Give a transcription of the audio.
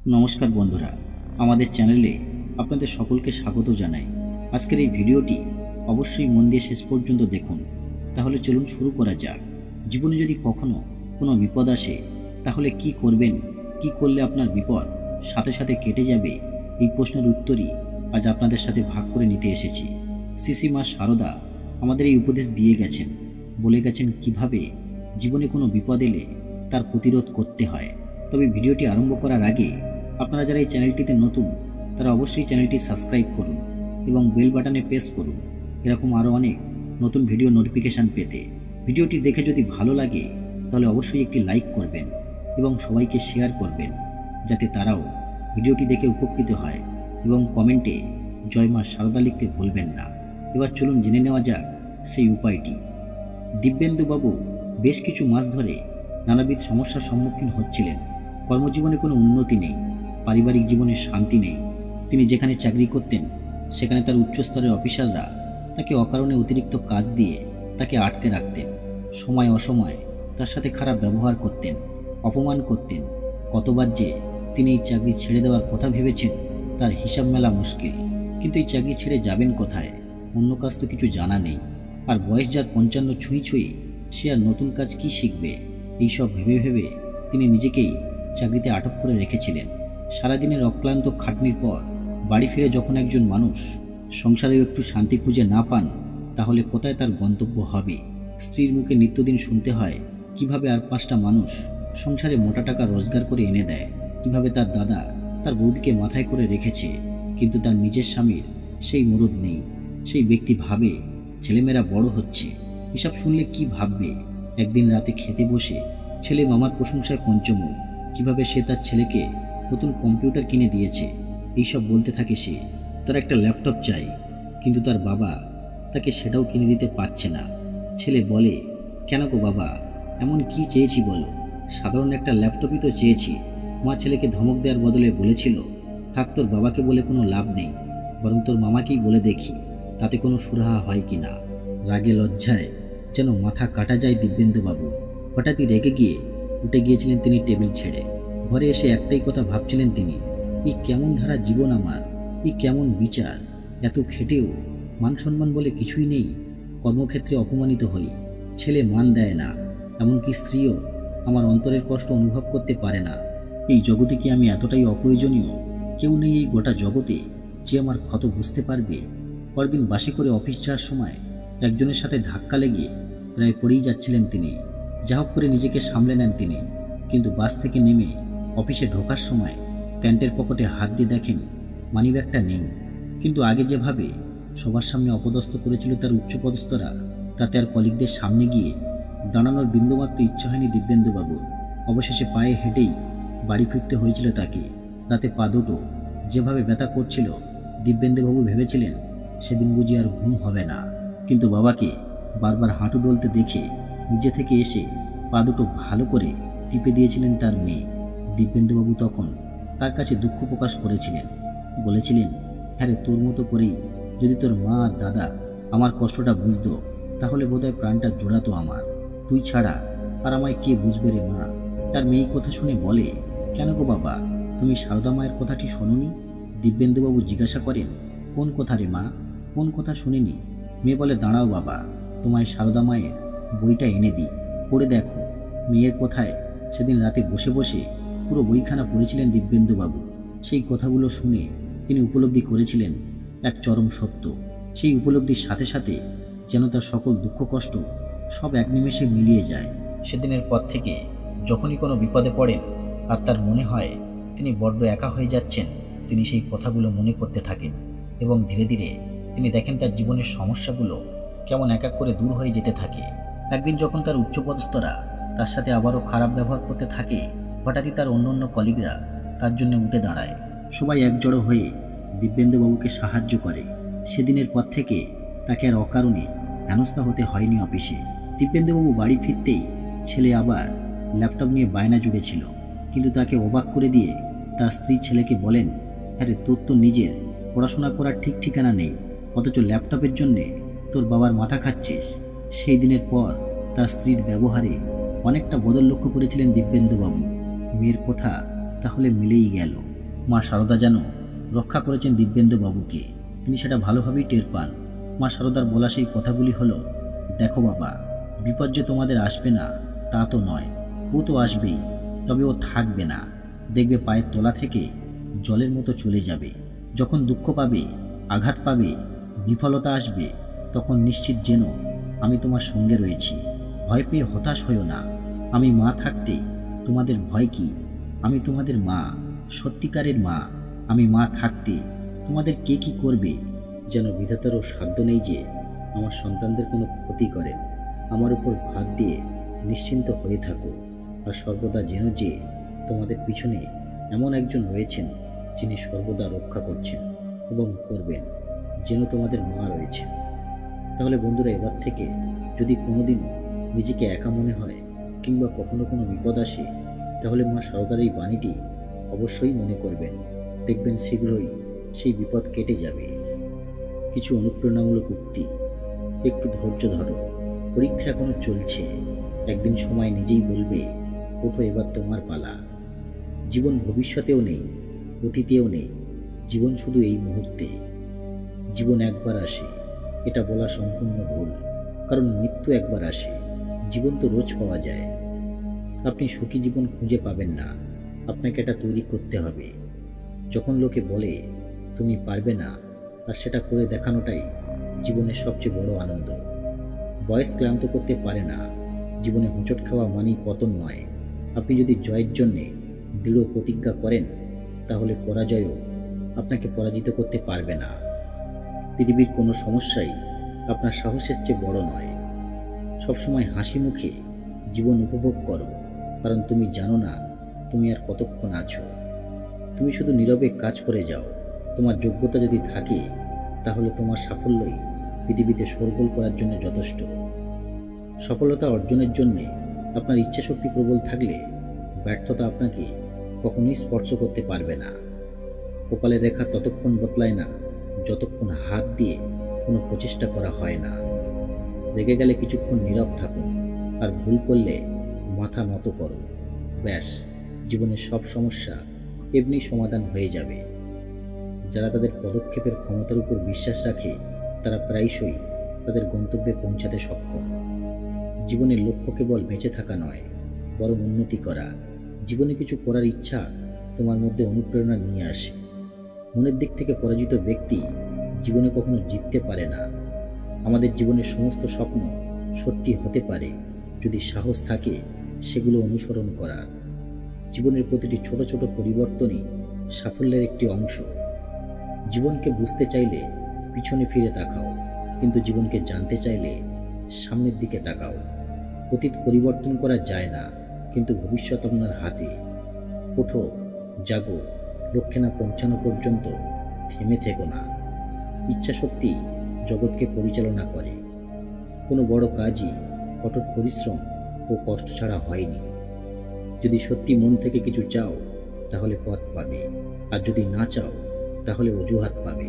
নমস্কার বন্ধুরা, আমাদের চ্যানেলে আপনাদের সকলকে স্বাগত জানাই। আজকের এই ভিডিওটি অবশ্যই মন দিয়ে শেষ পর্যন্ত দেখুন। তাহলে চলুন শুরু করা যাক। জীবনে যদি কখনো কোনো বিপদ আসে তাহলে কি করবেন, কি করলে আপনার বিপদ সাথে সাথে কেটে যাবে, এই প্রশ্নের উত্তরই আজ আপনাদের সাথে ভাগ করে নিতে এসেছি। শ্রী মা শারদা আমাদের এই উপদেশ দিয়ে গেছেন, বলে গেছেন কিভাবে জীবনে কোনো বিপদ এলে তার প্রতিরোধ করতে হয়। তবে ভিডিওটি আরম্ভ করার আগে আপনারা যারা এই চ্যানেলটিতে নতুন তারা অবশ্যই চ্যানেলটি সাবস্ক্রাইব করুন এবং বেল বাটনে প্রেস করুন এরকম আরও অনেক নতুন ভিডিও নোটিফিকেশান পেতে। ভিডিওটি দেখে যদি ভালো লাগে তাহলে অবশ্যই একটি লাইক করবেন এবং সবাইকে শেয়ার করবেন যাতে তারাও ভিডিওটি দেখে উপকৃত হয়, এবং কমেন্টে জয় মা শারদা লিখতে ভুলবেন না। এবার চলুন জেনে নেওয়া যাক সেই উপায়টি। দিব্যেন্দুবাবু বেশ কিছু মাস ধরে নানাবিধ সমস্যার সম্মুখীন হচ্ছিলেন। কর্মজীবনে কোনো উন্নতি নেই, পারিবারিক জীবনে শান্তি নেই। তিনি যেখানে চাকরি করতেন সেখানে তার উচ্চস্তরের অফিসাররা তাকে অকারণে অতিরিক্ত কাজ দিয়ে তাকে আটকে রাখতেন। সময় অসময় তার সাথে খারাপ ব্যবহার করতেন, অপমান করতেন। কতবার যে তিনি এই চাকরি ছেড়ে দেওয়ার কথা ভেবেছেন তার হিসাব মেলা মুশকিল। কিন্তু এই চাকরি ছেড়ে যাবেন কোথায়, অন্য কাজ তো কিছু জানা নেই। আর বয়স যার 55 ছুঁই ছুঁই, সে আর নতুন কাজ কি শিখবে, এইসব ভেবে ভেবে তিনি নিজেকেই চাকরিতে আটক করে রেখেছিলেন। সারাদিনের অক্লান্ত খাটনির পর বাড়ি ফিরে যখন একজন মানুষ সংসারেও একটু শান্তি খুঁজে না পান তাহলে কোথায় তার গন্তব্য হবে। স্ত্রীর মুখে নিত্যদিন শুনতে হয় কিভাবে আর 5টা মানুষ সংসারে মোটা টাকা রোজগার করে এনে দেয়, কিভাবে তার দাদা তার বৌদিকে মাথায় করে রেখেছে, কিন্তু তার নিজের স্বামীর সেই মুরদ নেই। সেই ব্যক্তি ভাবে ছেলেমেয়েরা বড় হচ্ছে, এসব শুনলে কি ভাববে। একদিন রাতে খেতে বসে ছেলে মামার প্রশংসায় পঞ্চমুখ, কিভাবে সে তার ছেলেকে নতুন কম্পিউটার কিনে দিয়েছে এইসব বলতে থাকে। সে তার একটা ল্যাপটপ চাই, কিন্তু তার বাবা তাকে সেটাও কিনে দিতে পারছে না। ছেলে বলে, কেন গো বাবা, এমন কি চেয়েছি বলো? সাধারণ একটা ল্যাপটপই তো চেয়েছি। মা ছেলেকে ধমক দেওয়ার বদলে বলেছিল, থাক, তোর বাবাকে বলে কোনো লাভ নেই, বরং তোর মামাকেই বলে দেখি তাতে কোনো সুরাহা হয় কি না। রাগে লজ্জায় যেন মাথা কাটা যায় দিব্যেন্দুবাবু। হঠাৎই রেগে গিয়ে উঠে গিয়েছিলেন তিনি টেবিল ছেড়ে। ঘরে এসে একটাই কথা ভাবছিলেন তিনি, এই কেমন ধারা জীবন আমার, এই কেমন বিচার। এত খেটেও মান সম্মান বলে কিছুই নেই। কর্মক্ষেত্রে অপমানিত হই, ছেলে মান দেয় না, এমনকি স্ত্রীও আমার অন্তরের কষ্ট অনুভব করতে পারে না। এই জগতে কি আমি এতটাই অপ্রয়োজনীয়? কেউ নেই এই গোটা জগতে যে আমার ক্ষত বুঝতে পারবে। পরদিন বাসে করে অফিস যাওয়ার সময় একজনের সাথে ধাক্কা লেগে প্রায় পড়েই যাচ্ছিলেন তিনি। যা হোক করে নিজেকে সামলে নেন তিনি, কিন্তু বাস থেকে নেমে অফিসে ঢোকার সময় প্যান্টের পকেটে হাত দিয়ে দেখেন মানিব্যাগটা নেই। কিন্তু আগে যেভাবে সবার সামনে অপদস্থ করেছিল তার উচ্চপদস্থরা, তাতে আর কলিগদের সামনে গিয়ে দাঁড়ানোর বিন্দুমাত্র ইচ্ছা হয়নি দিব্যেন্দুবাবুর। অবশেষে পায়ে হেঁটেই বাড়ি ফিরতে হয়েছিল তাকে। রাতে পা দুটো যেভাবে ব্যথা করছিল, দিব্যেন্দুবাবু ভেবেছিলেন সেদিন বুঝি আর ঘুম হবে না। কিন্তু বাবাকে বারবার হাঁটু ডলতে দেখে নিজে থেকে এসে পা দুটো ভালো করে টিপে দিয়েছিলেন তার মেয়ে। দিব্যেন্দুবাবু তখন তার কাছে দুঃখ প্রকাশ করেছিলেন, বলেছিলেন, হ্যাঁ রে, তোর মতো করেই যদি তোর মা আর দাদা আমার কষ্টটা বুঝতো তাহলে বোধহয় প্রাণটা জোড়াতো আমার। তুই ছাড়া আর আমায় কে বুঝবে রে মা। তার মেয়ে কথা শুনে বলে, কেন গো বাবা, তুমি শারদা মায়ের কথাটি শোনোনি? দিব্যেন্দুবাবু জিজ্ঞাসা করেন, কোন কথা রে মা, কোন কথা শুনিনি? মেয়ে বলে, দাঁড়াও বাবা, তোমায় শারদা মায়ের বইটা এনে দিই, পড়ে দেখো। মেয়ের কথায় সেদিন রাতে বসে বসে পুরো বইখানা পড়েছিলেন দিব্যেন্দুবাবু। সেই কথাগুলো শুনে তিনি উপলব্ধি করেছিলেন এক চরম সত্য। সেই উপলব্ধির সাথে সাথে যেন তার সকল দুঃখ কষ্ট সব এক নিমেষে মিলিয়ে যায়। সেদিনের পর থেকে যখনই কোনো বিপদে পড়েন আর তার মনে হয় তিনি বড্ড একা হয়ে যাচ্ছেন, তিনি সেই কথাগুলো মনে করতে থাকেন এবং ধীরে ধীরে তিনি দেখেন তার জীবনের সমস্যাগুলো কেমন এক এক করে দূর হয়ে যেতে থাকে। একদিন যখন তার উচ্চপদস্থরা তার সাথে আবারও খারাপ ব্যবহার করতে থাকে, হঠাৎই তার অন্য কলিগরা তার জন্য উঠে দাঁড়ায়। সবাই একজড়ো হয়ে দিব্যেন্দুবাবুকে সাহায্য করে। সেদিনের পর থেকে তাকে আর অকারণে হেনস্থা হতে হয়নি অফিসে। দিব্যেন্দুবাবু বাড়ি ফিরতেই ছেলে আবার ল্যাপটপ নিয়ে বায়না জুড়েছিল, কিন্তু তাকে অবাক করে দিয়ে তার স্ত্রী ছেলেকে বলেন, হ্যাঁ রে, তোর তো নিজের পড়াশোনা করার ঠিক ঠিকানা নেই, অথচ ল্যাপটপের জন্যে তোর বাবার মাথা খাচ্ছিস। সেই দিনের পর তার স্ত্রীর ব্যবহারে অনেকটা বদল লক্ষ্য করেছিলেন দিব্যেন্দুবাবু। মেয়ের কথা তাহলে মিলেই গেল। মা সারদা যেন রক্ষা করেছেন দিব্যেন্দু বাবুকে, তিনি সেটা ভালোভাবেই টের পান। মা সারদার বলা সেই কথাগুলি হলো, দেখো বাবা, বিপদ যে তোমাদের আসবে না তা তো নয়, ও তো আসবেই, তবে ও থাকবে না, দেখবে পায়ের তলা থেকে জলের মতো চলে যাবে। যখন দুঃখ পাবে, আঘাত পাবে, বিফলতা আসবে, তখন নিশ্চিত যেন আমি তোমার সঙ্গে রয়েছি। ভয় পেয়ে হতাশ হইও না, আমি মা থাকতে তোমাদের ভয় কি? আমি তোমাদের মা, সত্যিকারের মা। আমি মা থাকতে তোমাদের কে কি করবে? যেন বিধাতারও সাধ্য নেই যে আমার সন্তানদের কোনো ক্ষতি করেন। আমার উপর ভাত দিয়ে নিশ্চিন্ত হয়ে থাকো, আর সর্বদা যেন যে তোমাদের পিছনে এমন একজন রয়েছেন যিনি সর্বদা রক্ষা করছেন এবং করবেন, যেন তোমাদের মা রয়েছেন। তাহলে বন্ধুরা, এবার থেকে যদি কোনোদিনও নিজেকে একা মনে হয় কিংবা কখনো কোনো বিপদ আসে, তাহলে মা সারদার এই বাণীটি অবশ্যই মনে করবেন। দেখবেন শীঘ্রই সেই বিপদ কেটে যাবে। কিছু অনুপ্রেরণামূলক উক্তি। একটু ধৈর্য ধরো, পরীক্ষা এখনো চলছে, একদিন সময় নিজেই বলবে, ওঠো এবার তোমার পালা। জীবন ভবিষ্যতেও নেই, অতীতেও নেই, জীবন শুধু এই মুহূর্তে। জীবন একবার আসে, এটা বলা সম্পূর্ণ ভুল, কারণ মৃত্যু একবার আসে, জীবন তো রোজ পাওয়া যায়। আপনি সুখী জীবন খুঁজে পাবেন না, আপনাকে এটা তৈরি করতে হবে। যখন লোকে বলে তুমি পারবে না, আর সেটা করে দেখানোটাই জীবনের সবচেয়ে বড় আনন্দ। বয়স ক্লান্ত করতে পারে না, জীবনে হোঁচট খাওয়া মানেই পতন নয়। আপনি যদি জয়ের জন্যে দৃঢ় প্রতিজ্ঞা করেন, তাহলে পরাজয়ও আপনাকে পরাজিত করতে পারবে না। পৃথিবীর কোনো সমস্যাই আপনার সাহসের চেয়ে বড় নয়। সবসময় হাসি মুখে জীবন উপভোগ করো, কারণ তুমি জানো না তুমি আর কতক্ষণ আছো। তুমি শুধু নীরবে কাজ করে যাও। তোমার যোগ্যতা যদি থাকে, তাহলে তোমার সাফল্যই পৃথিবীতে শোরগোল করার জন্য যথেষ্ট। সফলতা অর্জনের জন্যে আপনার ইচ্ছাশক্তি প্রবল থাকলে ব্যর্থতা আপনাকে কখনোই স্পর্শ করতে পারবে না। কপালের রেখা ততক্ষণ বদলায় না যতক্ষণ হাত দিয়ে কোনো প্রচেষ্টা করা হয় না। রেগে গেলে কিছুক্ষণ নীরব থাকুন, আর ভুল করলে মাথা নত করো। ব্যাস, জীবনের সব সমস্যা এমনি সমাধান হয়ে যাবে। যারা তাদের পদক্ষেপের ক্ষমতার উপর বিশ্বাস রাখে, তারা প্রায়শই তাদের গন্তব্যে পৌঁছাতে সক্ষম। জীবনের লক্ষ্য কেবল বেঁচে থাকা নয়, বরং উন্নতি করা। জীবনে কিছু করার ইচ্ছা তোমার মধ্যে অনুপ্রেরণা নিয়ে আসে। মনের দিক থেকে পরাজিত ব্যক্তি জীবনে কখনো জিততে পারে না। আমাদের জীবনের সমস্ত স্বপ্ন সত্যি হতে পারে যদি সাহস থাকে সেগুলো অনুসরণ করার। জীবনের প্রতিটি ছোট ছোট পরিবর্তনই সাফল্যের একটি অংশ। জীবনকে বুঝতে চাইলে পিছনে ফিরে তাকাও, কিন্তু জীবনকে জানতে চাইলে সামনের দিকে তাকাও। অতীত পরিবর্তন করা যায় না, কিন্তু ভবিষ্যৎ আপনার হাতে। ওঠো, জাগো, লক্ষ্যে না পৌঁছানো পর্যন্ত থেমে থেকো না। ইচ্ছাশক্তি জগৎকে পরিচালনা করে। কোনো বড় কাজই কঠোর পরিশ্রম ও কষ্ট ছাড়া হয়নি। যদি সত্যি মন থেকে কিছু চাও, তাহলে পথ পাবে, আর যদি না চাও, তাহলে অজুহাত পাবে।